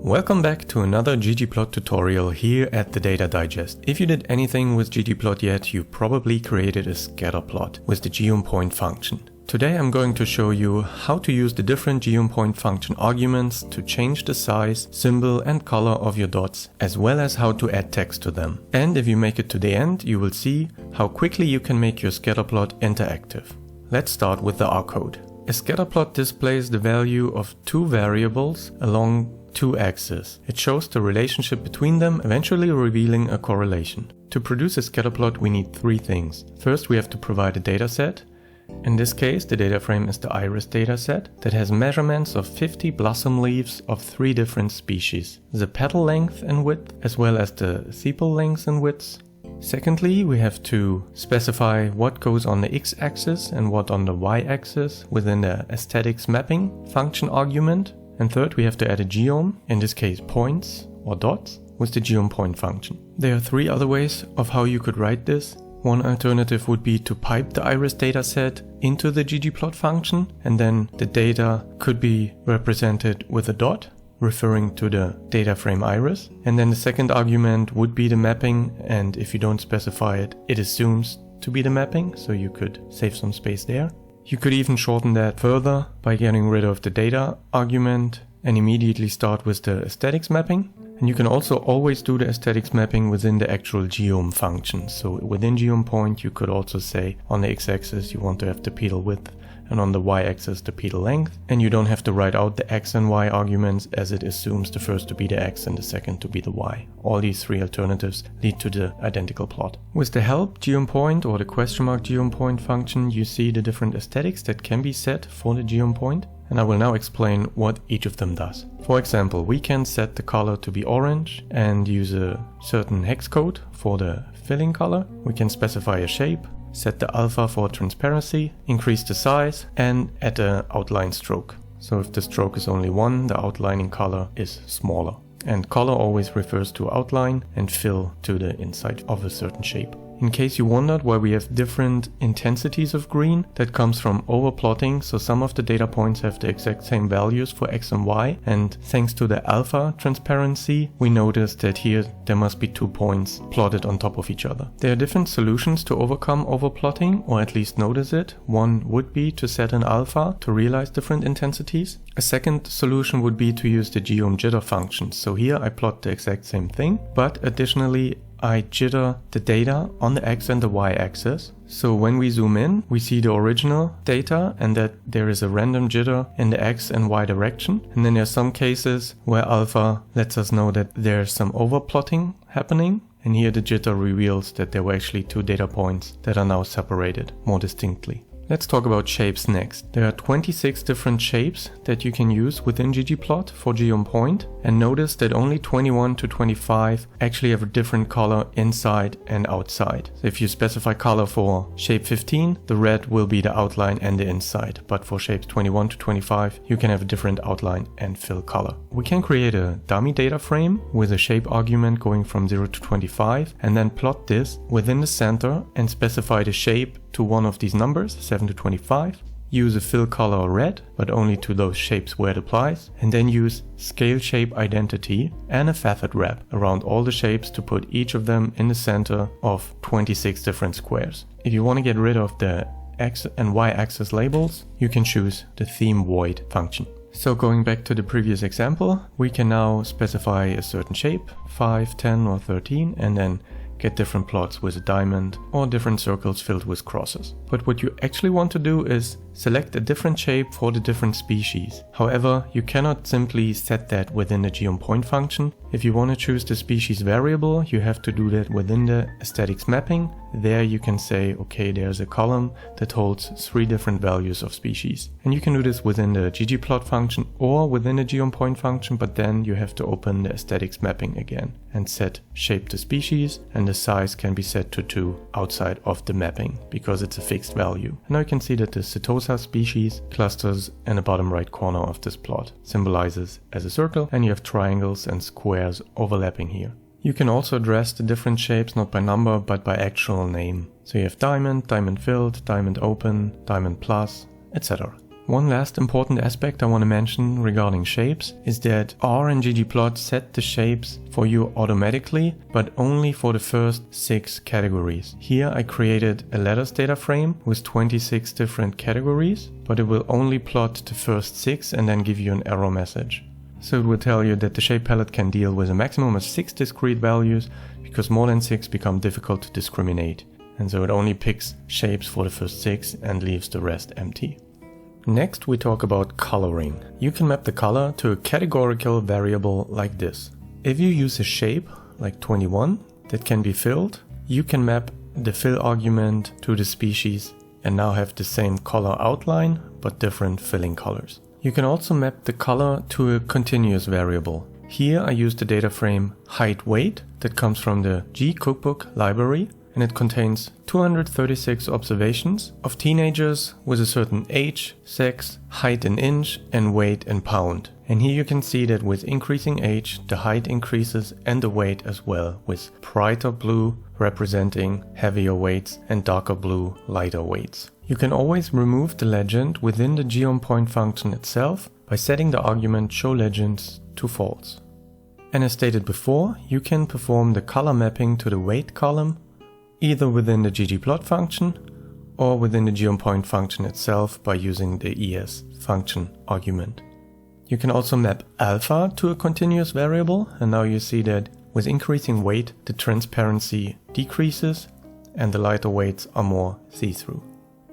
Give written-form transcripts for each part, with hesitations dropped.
Welcome back to another ggplot tutorial here at the Data Digest. If you did anything with ggplot yet, you probably created a scatterplot with the geoPoint function. Today I'm going to show you how to use the different geoPoint function arguments to change the size, symbol and color of your dots, as well as how to add text to them. And if you make it to the end, you will see how quickly you can make your scatterplot interactive. Let's start with the R code. A scatterplot displays the value of two variables along two axes. It shows the relationship between them, eventually revealing a correlation. To produce a scatterplot, we need three things. First, we have to provide a dataset. In this case, the data frame is the iris dataset that has measurements of 50 blossom leaves of 3 different species, the petal length and width, as well as the sepal lengths and widths. Secondly, we have to specify what goes on the x-axis and what on the y-axis within the aesthetics mapping function argument. And third, we have to add a geom, in this case points or dots, with the geoPoint function. There are 3 other ways of how you could write this. One alternative would be to pipe the iris dataset into the ggplot function, and then the data could be represented with a dot, referring to the data frame iris. And then the second argument would be the mapping, and if you don't specify it, it assumes to be the mapping, so you could save some space there. You could even shorten that further by getting rid of the data argument and immediately start with the aesthetics mapping. And you can also always do the aesthetics mapping within the actual geom function. So within geoPoint, you could also say on the x-axis you want to have the petal width and on the y-axis the petal length. And you don't have to write out the x and y arguments, as it assumes the first to be the x and the second to be the y. All these 3 alternatives lead to the identical plot. With the help geoPoint or the geoPoint function, you see the different aesthetics that can be set for the geoPoint. And I will now explain what each of them does. For example, we can set the color to be orange and use a certain hex code for the filling color. We can specify a shape, set the alpha for transparency, increase the size, and add an outline stroke. So if the stroke is only 1, the outlining color is smaller. And color always refers to outline and fill to the inside of a certain shape. In case you wondered why we have different intensities of green, that comes from overplotting, so some of the data points have the exact same values for x and y, and thanks to the alpha transparency, we noticed that here there must be 2 points plotted on top of each other. There are different solutions to overcome overplotting, or at least notice it. One would be to set an alpha to realize different intensities. A second solution would be to use the geom jitter function. So here I plot the exact same thing, but additionally I jitter the data on the x and the y axis. So when we zoom in, we see the original data and that there is a random jitter in the x and y direction. And then there are some cases where alpha lets us know that there's some overplotting happening. And here the jitter reveals that there were actually 2 data points that are now separated more distinctly. Let's talk about shapes next. There are 26 different shapes that you can use within ggplot for geoPoint, and notice that only 21 to 25 actually have a different color inside and outside. So if you specify color for shape 15, the red will be the outline and the inside, but for shapes 21 to 25 you can have a different outline and fill color. We can create a dummy data frame with a shape argument going from 0 to 25 and then plot this within the center and specify the shape to one of these numbers, 7 to 25, use a fill color red, but only to those shapes where it applies, and then use scale shape identity and a facet wrap around all the shapes to put each of them in the center of 26 different squares. If you want to get rid of the x and y axis labels, you can choose the theme void function. So going back to the previous example, we can now specify a certain shape, 5, 10 or 13, and then get different plots with a diamond or different circles filled with crosses. But what you actually want to do is select a different shape for the different species. However, you cannot simply set that within the geoPoint function. If you want to choose the species variable, you have to do that within the aesthetics mapping. There you can say, okay, there's a column that holds 3 different values of species. And you can do this within the ggplot function or within the geoPoint function, but then you have to open the aesthetics mapping again and set shape to species, and the size can be set to 2 outside of the mapping because it's a fixed value. And now you can see that the Setosa species clusters in the bottom right corner of this plot symbolizes as a circle, and you have triangles and squares overlapping here. You can also address the different shapes not by number but by actual name. So you have diamond, diamond filled, diamond open, diamond plus, etc. One last important aspect I want to mention regarding shapes is that R and ggplot set the shapes for you automatically, but only for the first 6 categories. Here I created a letters data frame with 26 different categories, but it will only plot the first 6 and then give you an error message. So it will tell you that the shape palette can deal with a maximum of 6 discrete values, because more than 6 become difficult to discriminate. And so it only picks shapes for the first 6 and leaves the rest empty. Next we talk about coloring. You can map the color to a categorical variable like this. If you use a shape like 21 that can be filled, you can map the fill argument to the species and now have the same color outline but different filling colors. You can also map the color to a continuous variable. Here I use the data frame height weight that comes from the gcookbook library, and it contains 236 observations of teenagers with a certain age, sex, height in inch and weight in pound. And here you can see that with increasing age the height increases and the weight as well, with brighter blue representing heavier weights and darker blue lighter weights. You can always remove the legend within the geonPoint function itself by setting the argument showLegends to false. And as stated before, you can perform the color mapping to the weight column either within the ggplot function or within the geonPoint function itself by using the es function argument. You can also map alpha to a continuous variable, and now you see that with increasing weight the transparency decreases and the lighter weights are more see-through.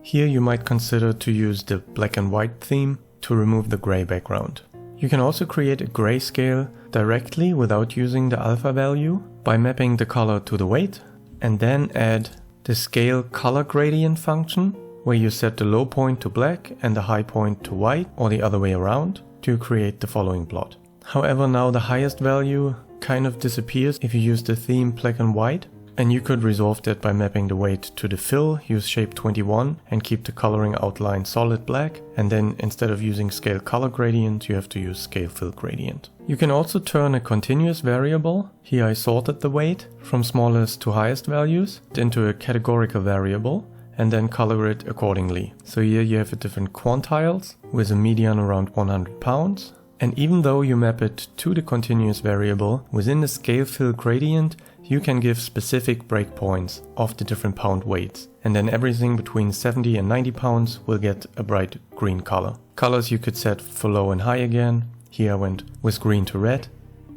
Here you might consider to use the black and white theme to remove the gray background. You can also create a grayscale directly without using the alpha value by mapping the color to the weight, and then add the scale color gradient function where you set the low point to black and the high point to white, or the other way around, to create the following plot. However, now the highest value kind of disappears if you use the theme black and white, and you could resolve that by mapping the weight to the fill, use shape 21 and keep the coloring outline solid black, and then instead of using scale color gradient you have to use scale fill gradient. You can also turn a continuous variable, here I sorted the weight from smallest to highest values, into a categorical variable and then color it accordingly. So here you have different quantiles with a median around 100 pounds. And even though you map it to the continuous variable, within the scale fill gradient you can give specific breakpoints of the different pound weights. And then everything between 70 and 90 pounds will get a bright green color. Colors you could set for low and high again. Here I went with green to red,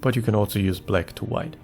but you can also use black to white.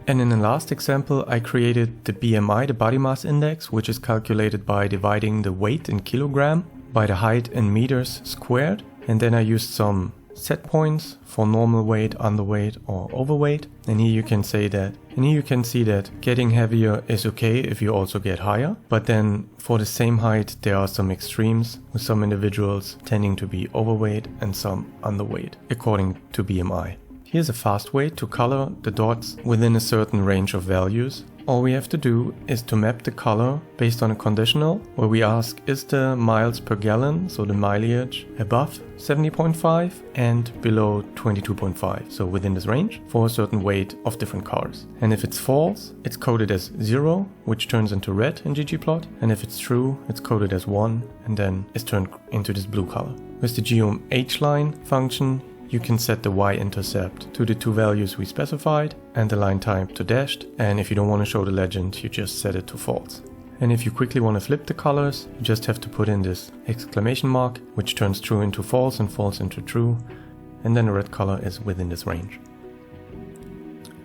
And in the last example I created the BMI, the body mass index, which is calculated by dividing the weight in kilogram by the height in meters squared. And then I used some set points for normal weight, underweight or overweight. And here you can see that getting heavier is okay if you also get higher. But then for the same height there are some extremes, with some individuals tending to be overweight and some underweight according to BMI. Here's a fast way to color the dots within a certain range of values. All we have to do is to map the color based on a conditional where we ask, is the miles per gallon, so the mileage, above 70.5 and below 22.5, so within this range, for a certain weight of different cars. And if it's false, it's coded as 0, which turns into red in ggplot, and if it's true, it's coded as 1 and then is turned into this blue color. With the geom_hline function, you can set the y-intercept to the 2 values we specified and the line type to dashed, and if you don't want to show the legend you just set it to false. And if you quickly want to flip the colors, you just have to put in this exclamation mark, which turns true into false and false into true, and then the red color is within this range.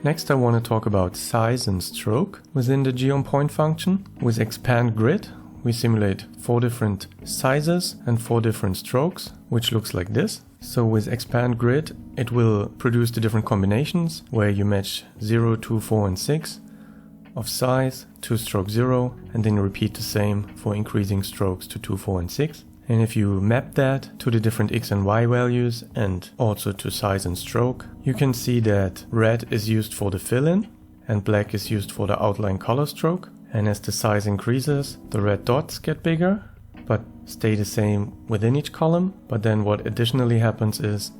Next I want to talk about size and stroke within the geonPoint function. With expand grid we simulate 4 different sizes and 4 different strokes, which looks like this. So with expand grid it will produce the different combinations where you match 0, 2, 4 and 6 of size to stroke 0, and then repeat the same for increasing strokes to 2, 4 and 6. And if you map that to the different x and y values and also to size and stroke, you can see that red is used for the fill-in and black is used for the outline color stroke. And as the size increases, the red dots get bigger, but stay the same within each column. But then what additionally happens is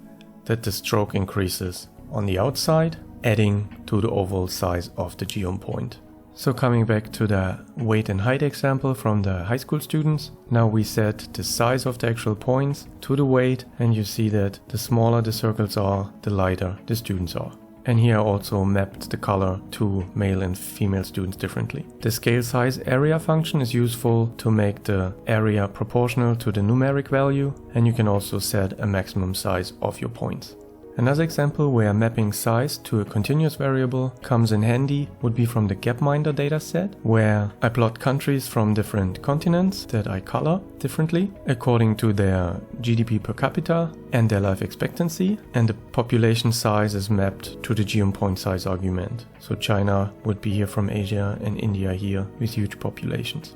that the stroke increases on the outside, adding to the overall size of the geonPoint. So coming back to the weight and height example from the high school students, now we set the size of the actual points to the weight, and you see that the smaller the circles are, the lighter the students are. And here I also mapped the color to male and female students differently. The scale size area function is useful to make the area proportional to the numeric value, and you can also set a maximum size of your points. Another example where mapping size to a continuous variable comes in handy would be from the Gapminder dataset, where I plot countries from different continents that I color differently according to their GDP per capita and their life expectancy, and the population size is mapped to the geopoint size argument. So China would be here from Asia and India here with huge populations.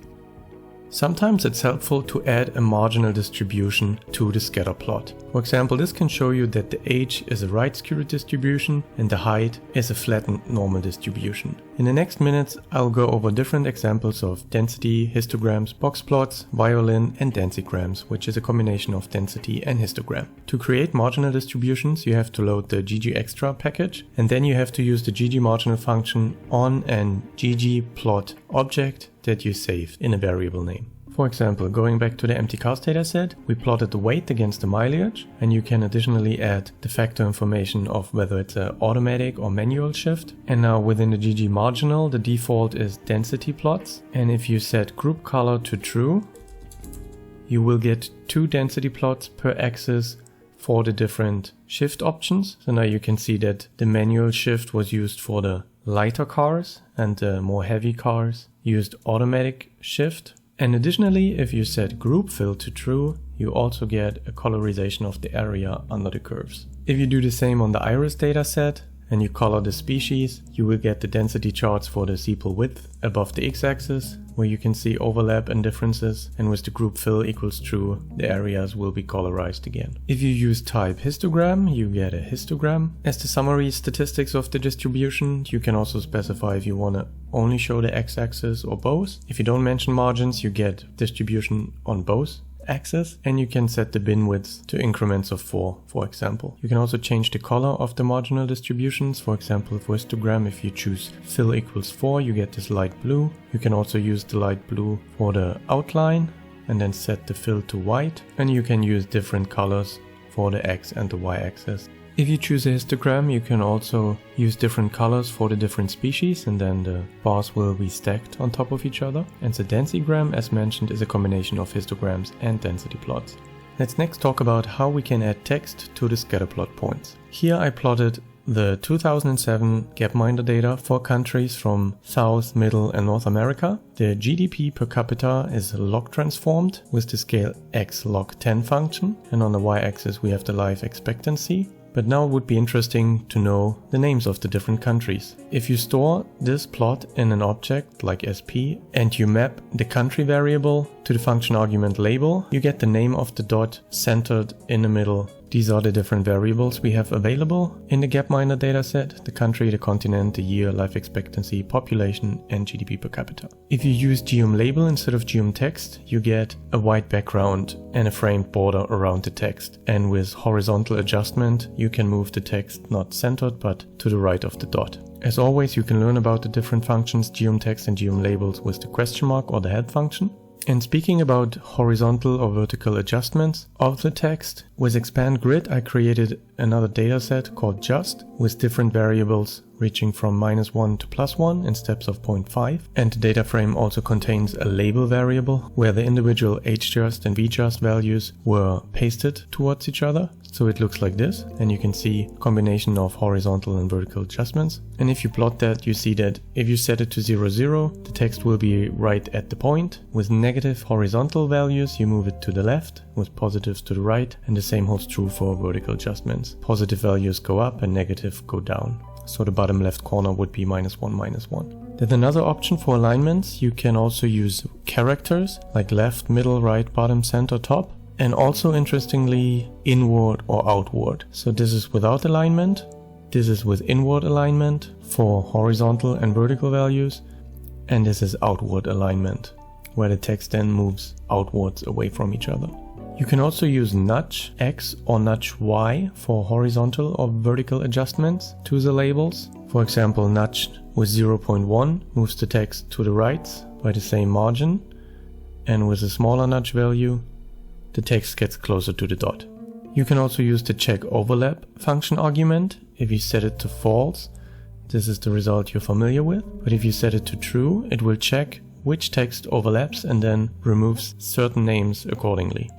Sometimes it's helpful to add a marginal distribution to the scatter plot. For example, this can show you that the age is a right-skewed distribution and the height is a flattened normal distribution. In the next minutes, I'll go over different examples of density, histograms, box plots, violin, and densigrams, which is a combination of density and histogram. To create marginal distributions, you have to load the ggextra package, and then you have to use the ggmarginal function on an ggplot object that you saved in a variable name. For example, going back to the empty cast dataset, we plotted the weight against the mileage, and you can additionally add the factor information of whether it's an automatic or manual shift. And now within the ggmarginal, the default is density plots, and if you set group color to true, you will get 2 density plots per axis for the different shift options. So now you can see that the manual shift was used for the lighter cars, and the more heavy cars used automatic shift. And additionally, if you set group fill to true, you also get a colorization of the area under the curves. If you do the same on the iris dataset and you color the species, you will get the density charts for the sepal width above the x-axis, where you can see overlap and differences, and with the group fill equals true, the areas will be colorized again. If you use type histogram, you get a histogram. As the summary statistics of the distribution, you can also specify if you want to only show the x-axis or both. If you don't mention margins, you get distribution on both axis, and you can set the bin width to increments of 4, for example. You can also change the color of the marginal distributions. For example, for histogram, if you choose fill equals 4, you get this light blue. You can also use the light blue for the outline and then set the fill to white, and you can use different colors for the x and the y axis. If you choose a histogram, you can also use different colors for the different species, and then the bars will be stacked on top of each other. And the densigram, as mentioned, is a combination of histograms and density plots. Let's next talk about how we can add text to the scatterplot points. Here I plotted the 2007 Gapminder data for countries from South, Middle and North America. The GDP per capita is log transformed with the scale x log 10 function, and on the y-axis we have the life expectancy. But now it would be interesting to know the names of the different countries. If you store this plot in an object like SP and you map the country variable to the function argument label, you get the name of the dot centered in the middle. These are the different variables we have available in the Gapminder dataset: the country, the continent, the year, life expectancy, population and GDP per capita. If you use geom_label instead of geom_text, you get a white background and a framed border around the text. And with horizontal adjustment, you can move the text not centered but to the right of the dot. As always, you can learn about the different functions, geom_text and geom_labels, with the question mark or the help function. And speaking about horizontal or vertical adjustments of the text, with Expand Grid I created another dataset called just, with different variables reaching from -1 to +1 in steps of 0.5. And the data frame also contains a label variable where the individual HJust and VJust values were pasted towards each other. So it looks like this, and you can see a combination of horizontal and vertical adjustments. And if you plot that, you see that if you set it to 0, 0, the text will be right at the point. With negative horizontal values, you move it to the left, with positives to the right, and the same holds true for vertical adjustments. Positive values go up and negative go down. So the bottom left corner would be -1, -1. Then another option for alignments, you can also use characters like left, middle, right, bottom, center, top. And also interestingly, inward or outward. So this is without alignment, this is with inward alignment for horizontal and vertical values, and this is outward alignment, where the text then moves outwards away from each other. You can also use nudge X or nudge Y for horizontal or vertical adjustments to the labels. For example, nudge with 0.1 moves the text to the right by the same margin, and with a smaller nudge value, the text gets closer to the dot. You can also use the check overlap function argument. If you set it to false, this is the result you're familiar with, but if you set it to true, it will check which text overlaps and then removes certain names accordingly.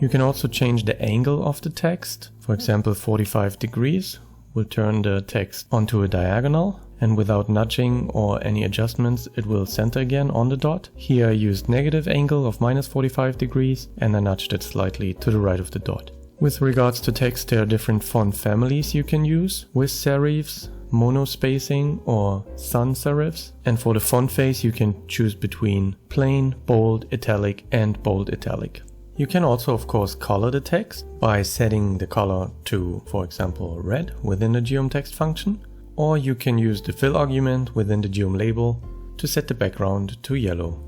You can also change the angle of the text. For example, 45 degrees will turn the text onto a diagonal, and without nudging or any adjustments it will center again on the dot. Here I used negative angle of minus 45 degrees and I nudged it slightly to the right of the dot. With regards to text, there are different font families you can use with serifs, monospacing or sans serifs, and for the font face you can choose between plain, bold, italic and bold italic. You can also of course color the text by setting the color to, for example, red within the geom_text function, or you can use the fill argument within the geom label to set the background to yellow.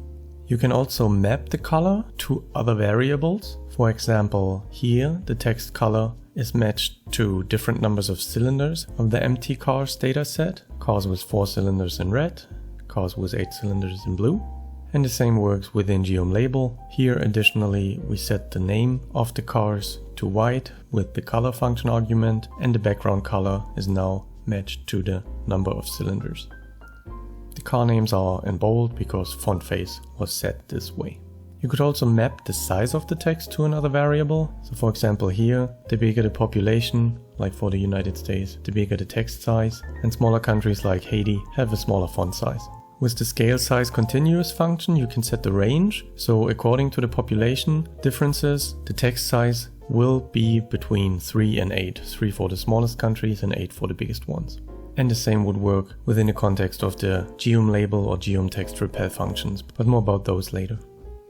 You can also map the color to other variables. For example, here the text color is matched to different numbers of cylinders of the empty cars dataset. Cars with 4 cylinders in red, cars with 8 cylinders in blue. And the same works within geom label. Here additionally we set the name of the cars to white with the color function argument, and the background color is now matched to the number of cylinders. The car names are in bold because font face was set this way. You could also map the size of the text to another variable. So for example here, the bigger the population, like for the United States, the bigger the text size, and smaller countries like Haiti have a smaller font size. With the scale size continuous function you can set the range, so according to the population differences the text size will be between 3 and 8, 3 for the smallest countries and 8 for the biggest ones. And the same would work within the context of the geom label or geom_text repel functions, but more about those later.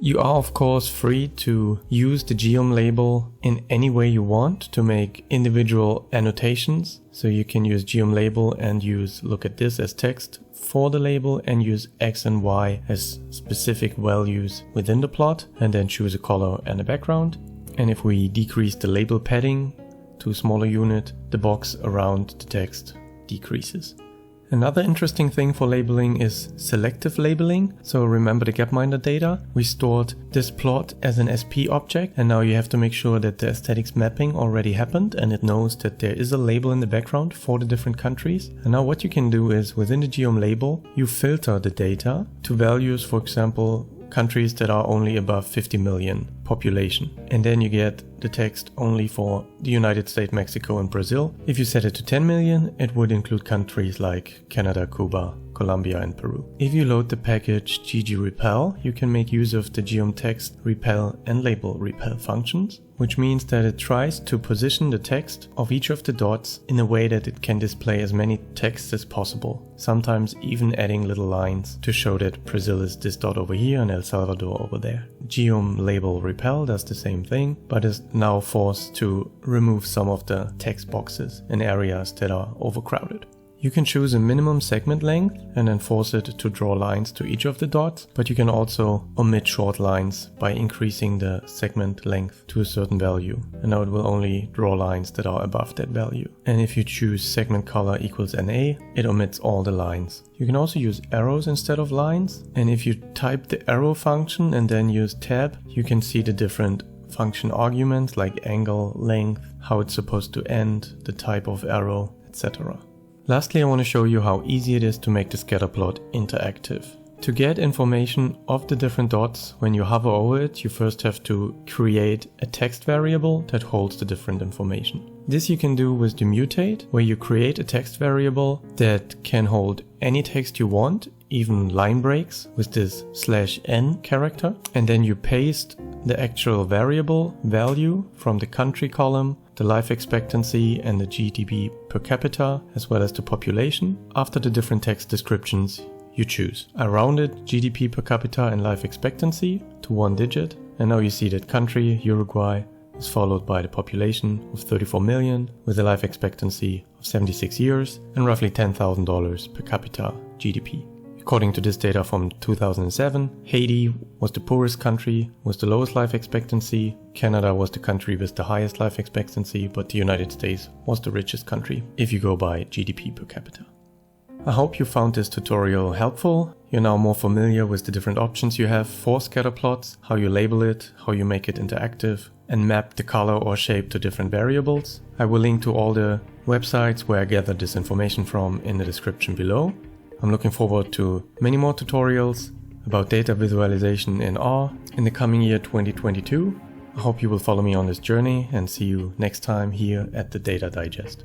You are of course free to use the geom label in any way you want to make individual annotations. So you can use geom label and use look at this as text for the label and use X and Y as specific values within the plot and then choose a color and a background. And if we decrease the label padding to a smaller unit, the box around the text decreases. Another interesting thing for labeling is selective labeling. So remember the gapminder data? We stored this plot as an SP object, and now you have to make sure that the aesthetics mapping already happened and it knows that there is a label in the background for the different countries. And now what you can do is within the geom label, you filter the data to values, for example, countries that are only above 50 million population. And then you get the text only for the United States, Mexico and Brazil. If you set it to 10 million, it would include countries like Canada, Cuba, Colombia and Peru. If you load the package ggRepel, you can make use of the geom_text repel and label repel functions, which means that it tries to position the text of each of the dots in a way that it can display as many texts as possible, sometimes even adding little lines to show that Brazil is this dot over here and El Salvador over there. Geom label repel does the same thing, but is now forced to remove some of the text boxes in areas that are overcrowded. You can choose a minimum segment length and then force it to draw lines to each of the dots, but you can also omit short lines by increasing the segment length to a certain value. And now it will only draw lines that are above that value. And if you choose segment color equals NA, it omits all the lines. You can also use arrows instead of lines. And if you type the arrow function and then use tab, you can see the different function arguments like angle, length, how it's supposed to end, the type of arrow, etc. Lastly, I want to show you how easy it is to make the scatterplot interactive. To get information of the different dots, when you hover over it, you first have to create a text variable that holds the different information. This you can do with the mutate, where you create a text variable that can hold any text you want, even line breaks with this /n character, and then you paste the actual variable value from the country column, the life expectancy and the GDP per capita, as well as the population, after the different text descriptions you choose. I rounded GDP per capita and life expectancy to 1 digit, and now you see that country, Uruguay, is followed by the population of 34 million with a life expectancy of 76 years and roughly $10,000 per capita GDP. According to this data from 2007, Haiti was the poorest country with the lowest life expectancy, Canada was the country with the highest life expectancy, but the United States was the richest country if you go by GDP per capita. I hope you found this tutorial helpful. You're now more familiar with the different options you have for scatterplots, how you label it, how you make it interactive, and map the color or shape to different variables. I will link to all the websites where I gathered this information from in the description below. I'm looking forward to many more tutorials about data visualization in R in the coming year 2022. I hope you will follow me on this journey and see you next time here at the Data Digest.